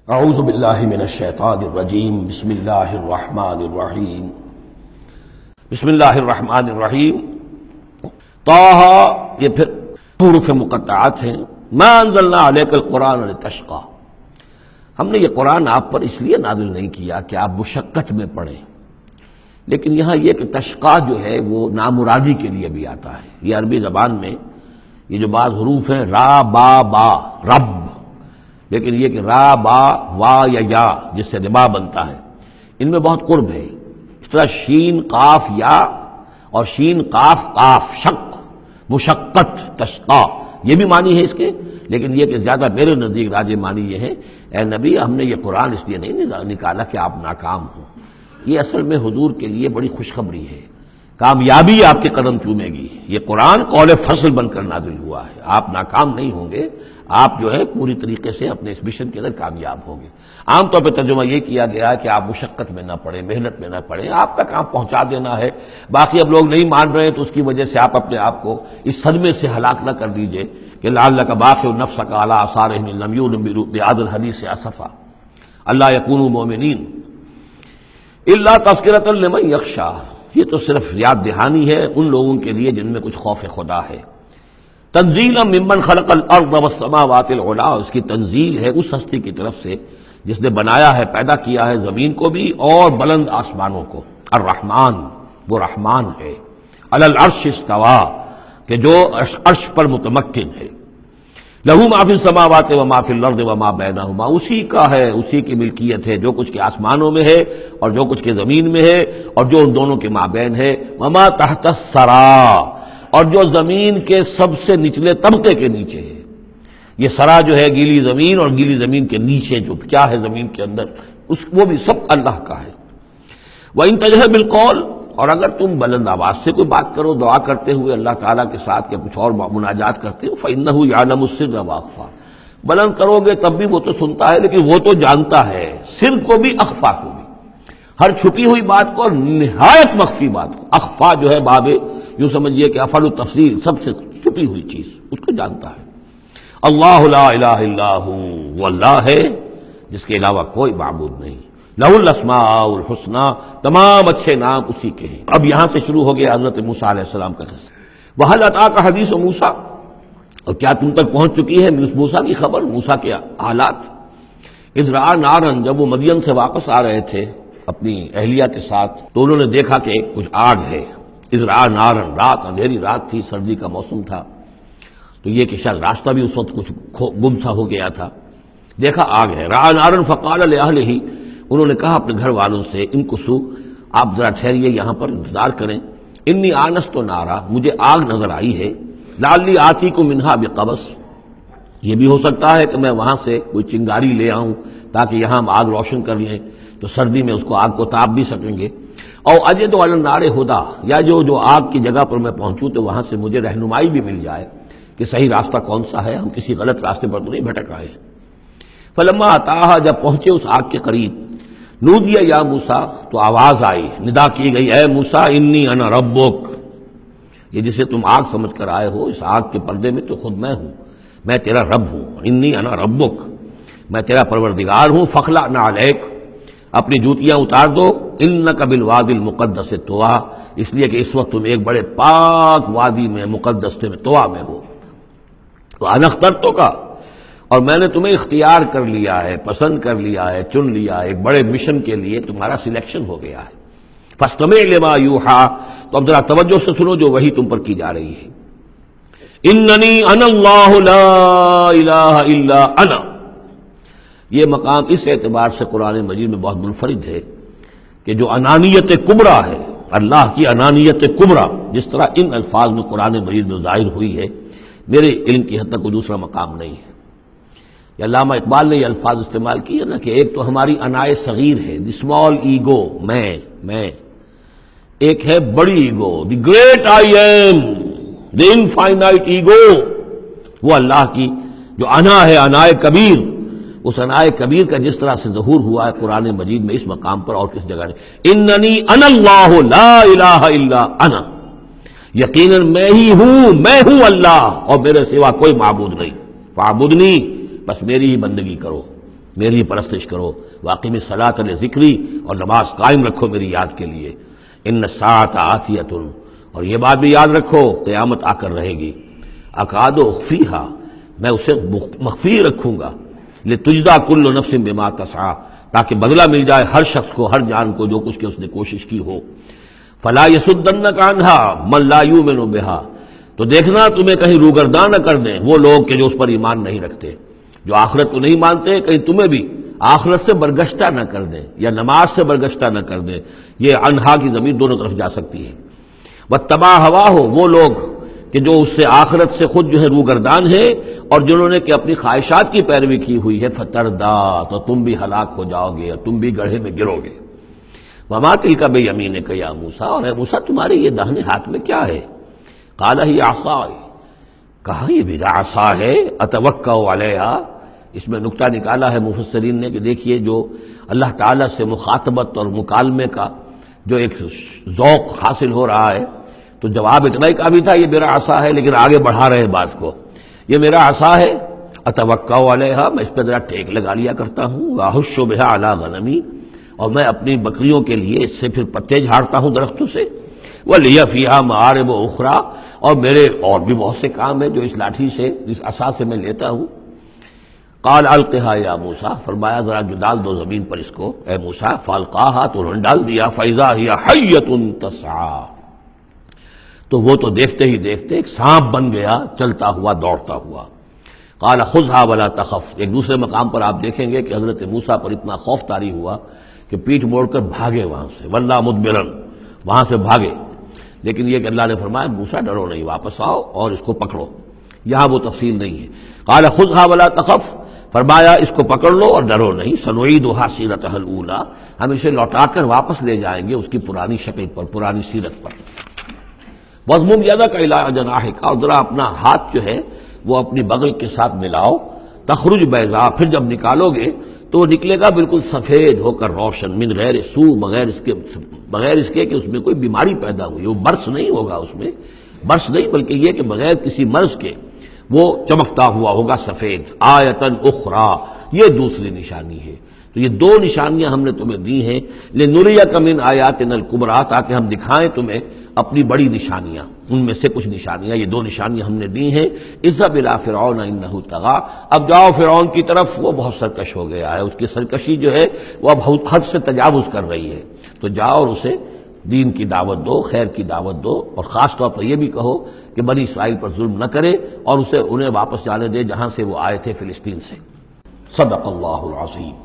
اعوذ باللہ من الشیطان الرجیم بسم اللہ الرحمن الرحیم بسم اللہ الرحمن الرحیم طٰہ، یہ پھر حروف مقطعات ہیں۔ ما انزلنا علیک القرآن لتشقی، ہم نے یہ قرآن آپ پر اس لیے نازل نہیں کیا کہ آپ مشقت میں پڑھیں، لیکن یہاں یہ کہ تشقیٰ جو ہے وہ نامرادی کے لیے بھی آتا ہے۔ یہ عربی زبان میں یہ جو بعض حروف ہیں را با با رب، لیکن یہ کہ را با وا یا جس سے ربا بنتا ہے، ان میں بہت قرب ہے۔ اس طرح شین قاف یا اور شین قاف قاف شق، مشقت تشقیٰ، یہ بھی معنی ہے اس کے، لیکن یہ کہ زیادہ میرے نزدیک راجح معنی یہ ہے، اے نبی ہم نے یہ قرآن اس لیے نہیں نکالا کہ آپ ناکام ہوں، یہ اصل میں حضور کے لیے بڑی خوشخبری ہے، کامیابی آپ کے قدم چومے گی۔ یہ قرآن قول فصل بن کر نازل ہوا ہے، آپ ناکام نہیں ہوں گے، آپ جو ہے پوری طریقے سے اپنے اس مشن کے اندر کامیاب ہوں گے۔ عام طور پہ ترجمہ یہ کیا گیا ہے کہ آپ مشقت میں نہ پڑیں، محنت میں نہ پڑیں، آپ کا کام پہنچا دینا ہے، باقی اب لوگ نہیں مان رہے ہیں تو اس کی وجہ سے آپ اپنے آپ کو اس صدمے سے ہلاک نہ کر دیجئے کہ لعلک باخع نفسک علی آثارہم ان لم یؤمنوا بہذا الحدیث اسفا الا یکونوا مؤمنین الا تذکرۃ لمن یخشی، یہ تو صرف یاد دہانی ہے ان لوگوں کے لیے جن میں کچھ خوف خدا ہے۔ تنزیلا ممن خلق الارض والسماوات العلی، اس کی تنزیل ہے اس ہستی کی طرف سے جس نے بنایا ہے، پیدا کیا ہے زمین کو بھی اور بلند آسمانوں کو۔ الرحمن، وہ رحمان ہے، علی العرش استویٰ، کہ جو عرش پر متمکن ہے۔ لہ ما فی السماوات وما فی الارض وما بینہما، اسی کا ہے، اسی کی ملکیت ہے جو کچھ کے آسمانوں میں ہے اور جو کچھ کے زمین میں ہے اور جو ان دونوں کے مابین ہے۔ وما تحت الثریٰ، اور جو زمین کے سب سے نچلے طبقے کے نیچے ہے۔ یہ سرا جو ہے گیلی زمین، اور گیلی زمین کے نیچے جو کیا ہے زمین کے اندر، وہ بھی سب اللہ کا ہے۔ وَإِن تَجْهَرْ بِالْقَوْلِ، اور اگر تم بلند آواز سے کوئی بات کرو دعا کرتے ہوئے اللہ تعالیٰ کے ساتھ یا کچھ اور مناجات کرتے ہو، فَإِنَّهُ يَعْلَمُ السِّرَّ وَأَخْفَى، بلند کرو گے تب بھی وہ تو سنتا ہے، لیکن وہ تو جانتا ہے سر کو بھی اخفا کو بھی، ہر چھپی ہوئی بات کو اور نہایت مخفی بات کو۔ اخفا جو ہے باب یوں سمجھیے کہ افعل التفصیل، سب سے چھپی ہوئی چیز اس کو جانتا ہے۔ اللہ لا الہ الا ہو، وہ اللہ ہے جس کے علاوہ کوئی معبود نہیں۔ لہ الاسماء الحسنی، تمام اچھے نام اسی کے ہیں۔ اب یہاں سے شروع ہو گیا حضرت موسیٰ علیہ السلام کا قصہ۔ وَهَلْ أَتَاكَ حَدِيثُ موسیٰ، اور کیا تم تک پہنچ چکی ہے موسیٰ کی خبر، موسیٰ کے حالات۔ اذ رأى نارا، جب وہ مدین سے واپس آ رہے تھے اپنی اہلیہ کے ساتھ تو انہوں نے دیکھا کہ کچھ آگ ہے۔ اذ رأى نارا، رات، اندھیری رات تھی، سردی کا موسم تھا، تو یہ کہ شاید راستہ بھی اس وقت کچھ گم سا ہو گیا تھا۔ دیکھا آگ ہے۔ رأى نارا فقال لأهله، انہوں نے کہا اپنے گھر والوں سے، امکثوا، آپ ذرا ٹھہریے یہاں پر انتظار کریں، انی آنست نارا، مجھے آگ نظر آئی ہے، لعلی آتیکم منہا بقبس، یہ بھی ہو سکتا ہے کہ میں وہاں سے کوئی چنگاری لے آؤں تاکہ یہاں ہم آگ روشن کر لیں تو سردی میں اس کو آگ کو تاپ بھی سکیں گے، او اجد علی النار ہدی، یا جو آگ کی جگہ پر میں پہنچوں تو وہاں سے مجھے رہنمائی بھی مل جائے کہ صحیح راستہ کون سا ہے، ہم کسی غلط راستے پر تو نہیں بھٹک رہے ہیں۔ فلما اتاہا، جب پہنچے اس آگ کے قریب، نودی یا موسیٰ، تو آواز آئی، ندا کی گئی، اے موسیٰ انی انا ربک، یہ جسے تم آگ سمجھ کر آئے ہو، اس آگ کے پردے میں تو خود میں ہوں، میں تیرا رب ہوں، انی انا ربک، میں تیرا پروردگار ہوں، فخلع نعلیک، اپنی جوتیاں اتار دو، انک بالوادی المقدس طویٰ، اس لیے کہ اس وقت تم ایک بڑے پاک وادی میں، مقدس میں، طویٰ میں ہو، وانا اخترتک، اور میں نے تمہیں اختیار کر لیا ہے، پسند کر لیا ہے، چن لیا ہے، ایک بڑے مشن کے لیے تمہارا سلیکشن ہو گیا ہے۔ فاستمع لما یوحیٰ، تو اب ذرا توجہ سے سنو جو وحی تم پر کی جا رہی ہے۔ اننی انا اللہ لا الہ الا انا، یہ مقام اس اعتبار سے قرآن مجید میں بہت منفرد ہے کہ جو انانیت کبریٰ ہے، اللہ کی انانیت کبریٰ، جس طرح ان الفاظ میں قرآن مجید میں ظاہر ہوئی ہے، میرے علم کی حد تک کوئی دوسرا مقام نہیں ہے۔ یہ علامہ اقبال نے یہ الفاظ استعمال کیے نا کہ ایک تو ہماری انائے صغیر ہے، دی اسمال ایگو، میں، ایک ہے بڑی ego, the great I am, the infinite ego, وہ اللہ کی جو انا ہے، انائے کبیر، اس انائے کبیر کا جس طرح سے ظہور ہوا ہے قرآن مجید میں اس مقام پر اور کس جگہ نہیں۔ اننی انا اللہ لا الہ الا انا، یقیناً میں ہی ہوں، میں ہوں اللہ اور میرے سوا کوئی معبود نہیں، فاعبدنی، بس میری ہی بندگی کرو، میری پرستش کرو، واقعی الصلاۃ لذکری، اور نماز قائم رکھو میری یاد کے لیے، ان الساعۃ آتیۃ، اور یہ بات بھی یاد رکھو قیامت آ کر رہے گی، اکاد اخفیہا، میں اسے مخفی رکھوں گا، لتجزا کل نفس بما تسعی، تاکہ بدلہ مل جائے ہر شخص کو، ہر جان کو جو کچھ کہ اس نے کوشش کی ہو، فلا یصدنک عنہا من لا یؤمن بہا، تو دیکھنا تمہیں کہیں روگرداں نہ کر دیں وہ لوگ کہ جو اس پر ایمان نہیں رکھتے، جو آخرت کو نہیں مانتے، کہیں تمہیں بھی آخرت سے برگشتہ نہ کر دیں یا نماز سے برگشتہ نہ کر دیں۔ یہ عنہا کی ضمیر دونوں طرف جا سکتی ہے۔ واتبع ہواہ، وہ لوگ کہ جو اس سے آخرت سے خود جو ہے روگردان ہے، اور جنہوں نے کہ اپنی خواہشات کی پیروی کی ہوئی ہے، فتردا، تو تم بھی ہلاک ہو جاؤ گے اور تم بھی گڑھے میں گرو گے۔ وما تلک بیمینک یا موسیٰ، اور اے موسیٰ تمہارے یہ داہنے ہاتھ میں کیا ہے؟ قال ہی عصای، کہا یہ میرا عصا ہے، اتوکا علیہا۔ اس میں نکتہ نکالا ہے مفسرین نے کہ دیکھیے جو اللہ تعالیٰ سے مخاطبت اور مکالمے کا جو ایک ذوق حاصل ہو رہا ہے، تو جواب اتنا ہی کافی تھا یہ میرا عصا ہے، لیکن آگے بڑھا رہے بات کو، یہ میرا عصا ہے، اتوکا علیہا، میں اس پہ ذرا ٹیک لگا لیا کرتا ہوں، واحش بہا علی غنمی، اور میں اپنی بکریوں کے لیے اس سے پھر پتے جھاڑتا ہوں درختوں سے، وَلِيَ فِيهَا مَعَارِبُ أُخْرَىٰ، اور میرے اور بھی بہت سے کام ہیں جو اس لاٹھی سے، اس عصا سے میں لیتا ہوں۔ قال القھا یا موسیٰ، فرمایا ذرا جو ڈال دو زمین پر اس کو اے موسیٰ، فالقاها، تو انہوں نے ڈال دیا، فَإِذَا هِيَ حَيَّةٌ تَسْعَىٰ، تو وہ تو دیکھتے ہی دیکھتے ایک سانپ بن گیا، چلتا ہوا دوڑتا ہوا۔ قال خذها ولا تخف، ایک دوسرے مقام پر آپ دیکھیں گے کہ حضرت موسیٰ پر اتنا خوف طاری ہوا کہ پیٹھ موڑ کر بھاگے وہاں سے، وَلَّا مُدْبِرًا، وہاں سے بھاگے، لیکن یہ کہ اللہ نے فرمایا موسیٰ ڈرو نہیں، واپس آؤ اور اس کو پکڑو، یہاں وہ تفصیل نہیں ہے۔ قال خذها ولا تخف، فرمایا اس کو پکڑ لو اور ڈرو نہیں، سنعیدها سیرتها الاولی، ہم اسے لوٹا کر واپس لے جائیں گے اس کی پرانی شکل پر، پرانی سیرت پر۔ وَاضْمُمْ يَدَكَ إِلَىٰ جَنَاحِكَ، اور ذرا اپنا ہاتھ جو ہے وہ اپنی بغل کے ساتھ ملاؤ، تخرج بیضاء، پھر جب نکالو گے تو وہ نکلے گا بالکل سفید ہو کر روشن، من غیر سوء، بغیر اس کے کہ اس میں کوئی بیماری پیدا ہوئی، وہ برس نہیں ہوگا، اس میں برس نہیں بلکہ یہ کہ بغیر کسی مرض کے وہ چمکتا ہوا ہوگا سفید۔ آیتن اخری، یہ دوسری نشانی ہے۔ تو یہ دو نشانیاں ہم نے تمہیں دی ہیں، لنریک من آیاتنا الکبریٰ، تاکہ ہم دکھائیں تمہیں اپنی بڑی نشانیاں، ان میں سے کچھ نشانیاں، یہ دو نشانیاں ہم نے دی ہیں۔ اذهب الى فرعون انه طغى، اب جاؤ فرعون کی طرف، وہ بہت سرکش ہو گیا ہے، اس کی سرکشی جو ہے وہ اب حد سے تجاوز کر رہی ہے، تو جاؤ اور اسے دین کی دعوت دو، خیر کی دعوت دو، اور خاص طور پر یہ بھی کہو کہ بنی اسرائیل پر ظلم نہ کرے اور انہیں واپس جانے دے جہاں سے وہ آئے تھے، فلسطین سے۔ صدق اللہ العظیم۔